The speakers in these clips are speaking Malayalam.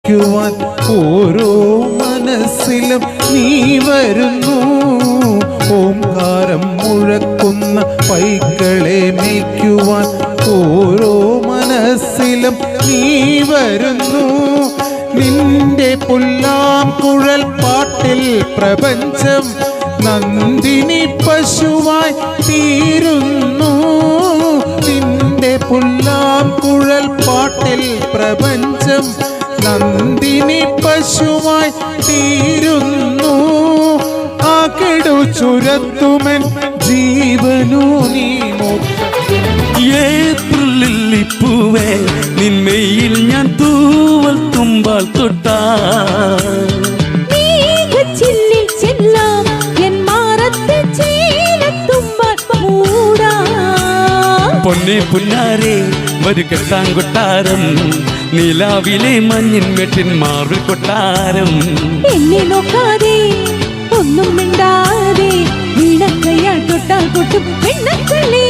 മേയ്ക്കുവാൻ ഓരോ മനസ്സിലും നീ വരുന്നു. ഓംകാരം മുഴക്കുന്ന പൈക്കളെ മേയ്ക്കുവാൻ ഓരോ മനസ്സിലും നീ വരുന്നു. നിന്റെ പുല്ലാം കുഴൽ പാട്ടിൽ പ്രപഞ്ചം നന്ദിനി പശുവായി തീരുന്നു. നിന്റെ പുല്ലാം കുഴൽ പാട്ടിൽ പ്രപഞ്ചം നന്ദിനി പശുവായി തീരുന്നു. ആകെടു ചുരത്തുമൻ ജീവനു നീ ഏപ്രിലിപ്പൂവേ നിന്മയിൽ ഞാൻ തൂവൽ തുമ്പാൽ തൊട്ടാ പൊന്നെ പുന്നാരെ ഒരു കെട്ടാൻ കൊട്ടാരം നിലാവിലെ മഞ്ഞിൻ മെട്ടിൻ മാർബിൾ കൊട്ടാരം. എന്നെ നോക്കാതെ ഒന്നും മിണ്ടാതെ വീണക്കയാൽ തൊട്ടാൽ കൊട്ടും പെണ്ണക്കളി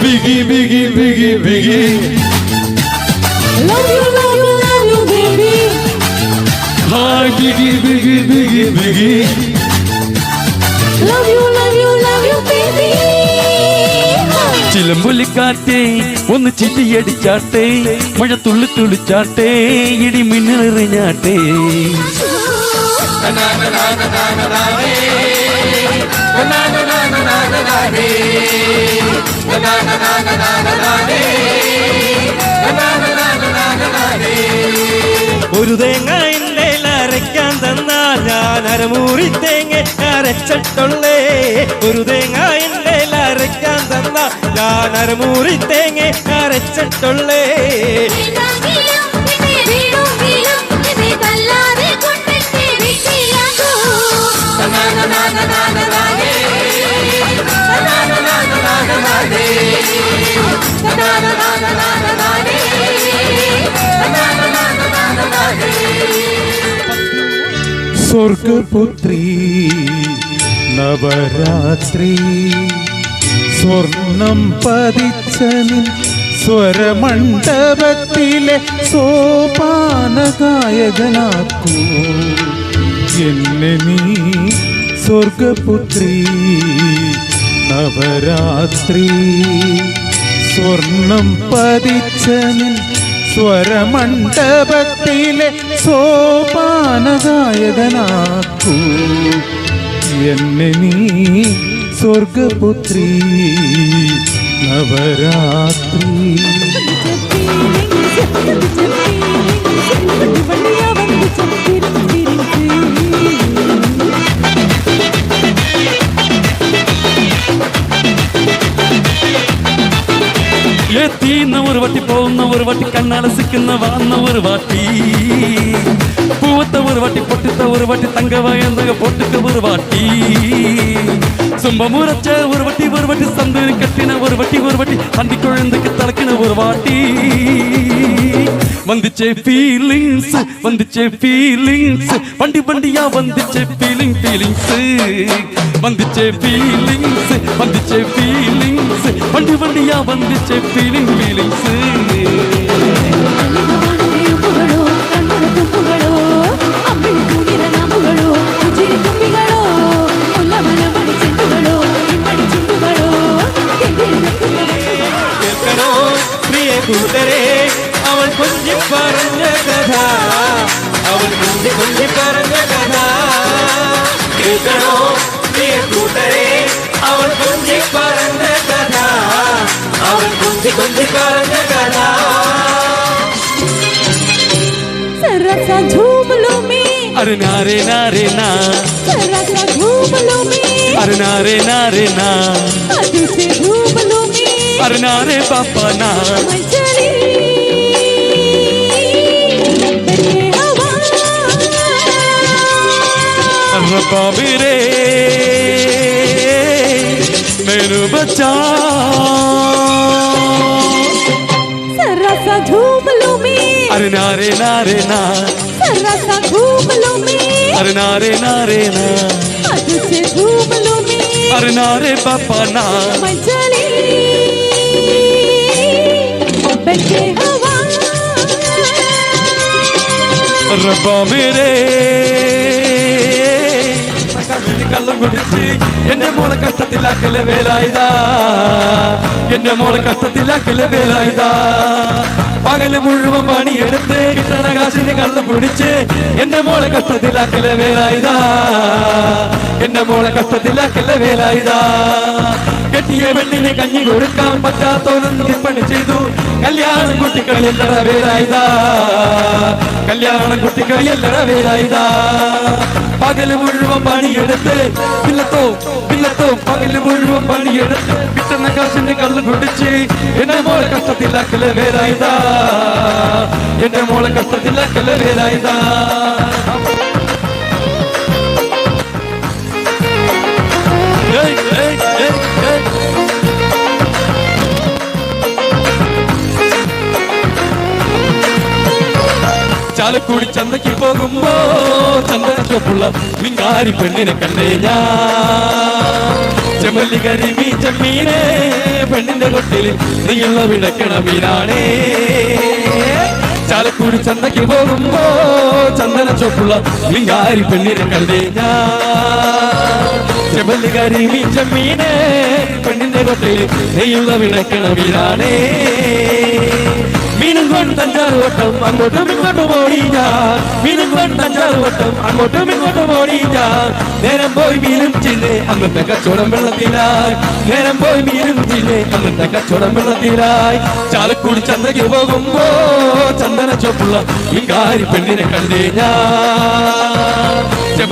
ബിഗി ബിഗി ബിഗി ബിഗി love you love you love you baby hi biggy biggy biggy biggy love you love you love you baby. ചിലമ്പൊലിക്കാറ്റേ ഒന്ന് ചിറ്റിയടിച്ചാട്ടെ മഴ തുള്ളി തുള്ളിച്ചാട്ടെ ഇടി മിന്നലെറിഞ്ഞാട്ടെ. ഒരു തേങ്ങ എന്റെ അരയ്ക്കാൻ തന്നാൽ ഞാൻ അരമൂറി തേങ്ങ അരച്ചിട്ടുള്ളേ. ഒരു തേങ്ങ എന്റെ അരയ്ക്കാൻ തന്നാൽ ഞാൻ അരമൂറി തേങ്ങ അരച്ചിട്ടുള്ളേ. സ്വർഗപുത്രി നവരാത്രി സ്വർണം പതിച്ച നിൻ സ്വരമണ്ഡപത്തിലെ സോപാനഗായകനാക്കൂ എന്നെ നീ. സ്വർഗപുത്രി നവരാത്രി സ്വർണം പതിച്ച നിൻ സ്വരമണ്ഡപത്തിലെ സോപാനഗായകനാക്കൂ എന്നെ നീ. സ്വർഗപുത്രി നവരാത്രി. എത്തിയുന്ന ഒരു വട്ടി പോകുന്ന ഒരു വട്ടി കണ്ണലസിക്കുന്ന വാന്ന ഒരു വാട്ടി പൂവത്ത ഒരു വട്ടി പൊട്ടിത്ത ഒരു വട്ടി തങ്ക വയന്ത പൊട്ടിക്ക ഒരു വാട്ടി സുംബമുറച്ച ഒരു വട്ടി സന്ദൂരി കെട്ടിന ഒരു വട്ടി അന്തിക്കുഴന്തക്ക് തളക്കിന ഒരു വാട്ടി. വന്നിച്ചേ ഫീലിങ്സ് വണ്ടി വണ്ടിയാ വന്നിച്ചേ ഫീലിങ്സ് വന്നിച്ചേ ഫീലിങ്സ് വണ്ടി വണ്ടിയാ വന്നിച്ചേ ഫീലിങ്സ്. പ്രിയ കൂട്ടരെ അവൾ കൊഞ്ചി പറഞ്ഞ കഥ അവൾ കൊഞ്ചി പറഞ്ഞ കഥ കേൾക്കണോ പ്രിയ കൂട്ടരെ അവൾ കൊഞ്ചി പറഞ്ഞ കഥ അവൾ കൊഞ്ചി പറഞ്ഞ കഥ. सरसा झूम लो मैं अरे नारे नारे ना सरसा झूम लो मैं अरे नारे नारे ना आगे से झूम लो मैं अरे नारे पापा ना मैं चली बने हवा रब्बा मेरे मैनू बचा. सरसा झूम लो मैं अरे नारे नारे ना सरसा झूम लो मैं अरे नारे नारे ना आगे से झूम लो मैं अरे नारे पापा ना मैं चली बने हवा റബ്ബാ മേരേ കള്ളം കുടിച്ച് എന്റെ മോളെ കഷ്ടത്തിലാക്കലെ വേലായുധാ, എന്റെ മോളെ കഷ്ടത്തിലാക്കലെ വേലായുധാ. പകല് മുഴുവൻ പണിയെടുത്ത് കിട്ടണ കാശിന് കള്ളം കുടിച്ച് എന്റെ മോളെ കഷ്ടത്തിലാക്കലെ വേലായുധാ, എന്റെ മോളെ കഷ്ടത്തിലാക്കലെ വേലായുധാ. കെട്ടിയ പെണ്ണിന് കഞ്ഞി കൊടുക്കാൻ പറ്റാത്തോന്നും പണി ചെയ്തു കല്യാണം കുട്ടിക്കളിയല്ലട വേലായുധാ, കല്യാണം കുട്ടിക്കളിയല്ലട വേലായുധാ. പകല് മുഴുവൻ പണിയെടുത്ത് പിള്ളത്തോ പകല് മുഴുവൻ പണിയെടുത്ത് കിട്ടുന്ന കാശിന്റെ കള്ള് കുടിച്ച് എന്റെ മോളെ കഷ്ടത്തിലാക്കലെ വേലായുധാ, എന്റെ മോളെ കഷ്ടത്തിലാക്കലെ വേലായുധാ. ചാലക്കുടി ചന്തയ്ക്ക് പോകുമ്പോ ചന്ദനച്ചോപ്പുള്ള മിങ്കാരി പെണ്ണിനെ കണ്ടേ ഞാൻ. ചെമ്മല്ലി കരിമീ ചെമ്മീനെ പെണ്ണിന്റെ കൊട്ടില് നീയുള്ള വിടക്കണ മീനാണേ. ചാലക്കുടി ചന്തയ്ക്ക് പോകുമ്പോ ചന്ദനച്ചോപ്പുള്ള മിങ്കാരി പെണ്ണിനെ കണ്ടേ ഞാൻ. ചെമ്മല്ലി കരിമീ ചെമ്മീനെ പെണ്ണിന്റെ കൊട്ടില് നീയുള്ള വിടക്കണ മീനാണേ. മീനും കൊണ്ടഞ്ചാറ് വട്ടം അങ്ങോട്ടും ഇങ്ങോട്ടും ഓടി ഞാൻ, മീനും കൊണ്ടഞ്ചാറ് വട്ടം അങ്ങോട്ടും ഇങ്ങോട്ടും ഓടി ഞാൻ. നേരം പോയി മീനും ചില്ലേ അന്നത്തെ കച്ചവടം വെള്ളത്തിലായി, നേരം പോയി മീനും ചില്ലേ അന്നത്തെ കച്ചവടം വെള്ളത്തിലായി. ചാലക്കുടി ചന്തയ്ക്ക് പോകുമ്പോ ചന്ദന ചോപ്പുള്ള മിങ്കാരി പെണ്ണിനെ കണ്ടേ ഞാൻ.